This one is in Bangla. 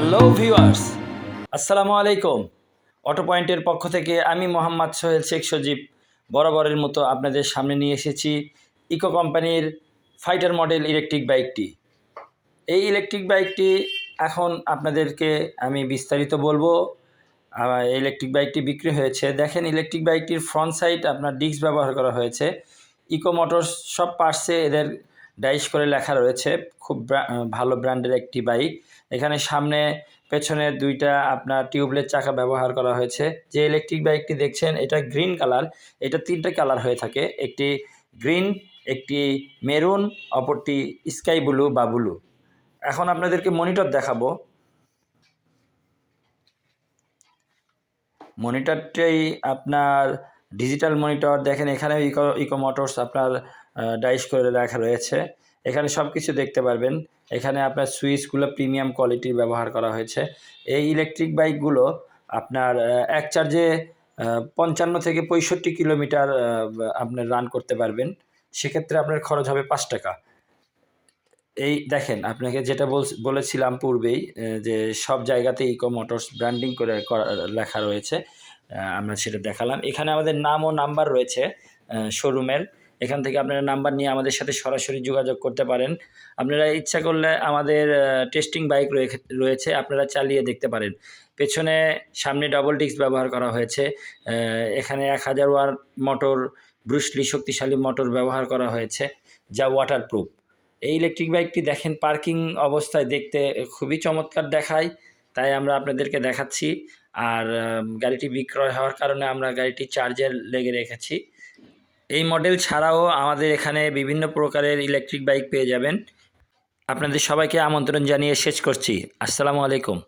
হ্যালো ভিউয়ার্স, আসসালামু আলাইকুম। অটো পয়েন্টের পক্ষ থেকে আমি মোহাম্মদ সোহেল শেখ সজীব বরাবরের মতো আপনাদের সামনে নিয়ে এসেছি ইকো কোম্পানির ফাইটার মডেল ইলেকট্রিক বাইকটি। এই ইলেকট্রিক বাইকটি এখন আপনাদেরকে আমি বিস্তারিত বলবো। ইলেকট্রিক বাইকটি বিক্রি হয়েছে। দেখেন, ইলেকট্রিক বাইকটির ফ্রন্ট সাইড আপনার ডিস্ক ব্যবহার করা হয়েছে। ইকো মোটরস সব পার্টসে এদের ডাইস করে লেখা রয়েছে। খুব ভালো ব্র্যান্ডের একটি বাইক। এখানে সামনে পেছনে দুইটা আপনার টিউবলেস চাকা ব্যবহার করা হয়েছে। যে ইলেকট্রিক বাইকটি দেখছেন এটা গ্রিন কালার। এটা তিনটা কালার হয়ে থাকে, একটি গ্রিন, একটি মেরুন, অপরটি স্কাই ব্লু বা ব্লু। এখন আপনাদেরকে মনিটর দেখাবো। মনিটরটাই আপনার ডিজিটাল মনিটর। দেখেন এখানে ইকো মোটরস আপনার ডাইস করে রাখা রয়েছে। এখানে সব কিছু দেখতে পারবেন। এখানে আপনার সুইচগুলো প্রিমিয়াম কোয়ালিটির ব্যবহার করা হয়েছে। এই ইলেকট্রিক বাইকগুলো আপনার এক চার্জে 55 থেকে 65 কিলোমিটার আপনার রান করতে পারবেন। সেক্ষেত্রে আপনার খরচ হবে 5 টাকা। এই দেখেন, আপনাকে যেটা বলেছিলাম পূর্বেই, যে সব জায়গাতে ইকো মোটরস ব্র্যান্ডিং করে লেখা রয়েছে। আমরা সেটা দেখালাম। এখানে আমাদের নাম ও নাম্বার রয়েছে শোরুমের। এখান থেকে আপনারা নাম্বার নিয়ে আমাদের সাথে সরাসরি যোগাযোগ করতে পারেন। আপনারা ইচ্ছা করলে আমাদের টেস্টিং বাইক রয়েছে, আপনারা চালিয়ে দেখতে পারেন। পেছনে সামনে ডবল ডিস্ক ব্যবহার করা হয়েছে। এখানে 1000 ওয়াট মোটর, ব্রুসলি শক্তিশালী মোটর ব্যবহার করা হয়েছে, যা ওয়াটারপ্রুফ। এই ইলেকট্রিক বাইকটি দেখেন পার্কিং অবস্থায় দেখতে খুবই চমৎকার দেখায়, তাই আমরা আপনাদেরকে দেখাচ্ছি। আর গাড়িটি বিক্রয় হওয়ার কারণে আমরা গাড়িটি চার্জে লেগে রেখেছি। এই মডেল ছাড়াও আমাদের এখানে বিভিন্ন প্রকারের ইলেকট্রিক বাইক পেয়ে যাবেন। আপনাদের সবাইকে আমন্ত্রণ জানিয়ে শেষ করছি। আসসালামু আলাইকুম।